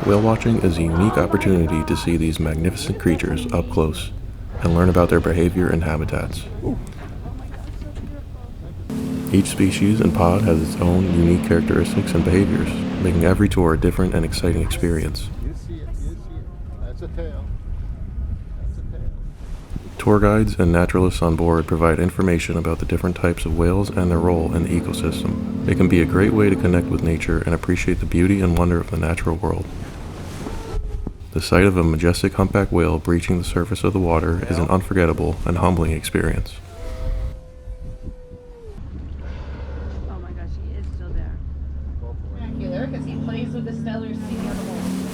Whale watching is a unique opportunity to see these magnificent creatures up close and learn about their behavior and habitats. Each species and pod has its own unique characteristics and behaviors, making every tour a different and exciting experience. That's a tail. Tour guides and naturalists on board provide information about the different types of whales and their role in the ecosystem. It can be a great way to connect with nature and appreciate the beauty and wonder of the natural world. The sight of a majestic humpback whale breaching the surface of the water is an unforgettable and humbling experience. Oh my gosh, he is still there. Spectacular because he plays with the stellar sea animals.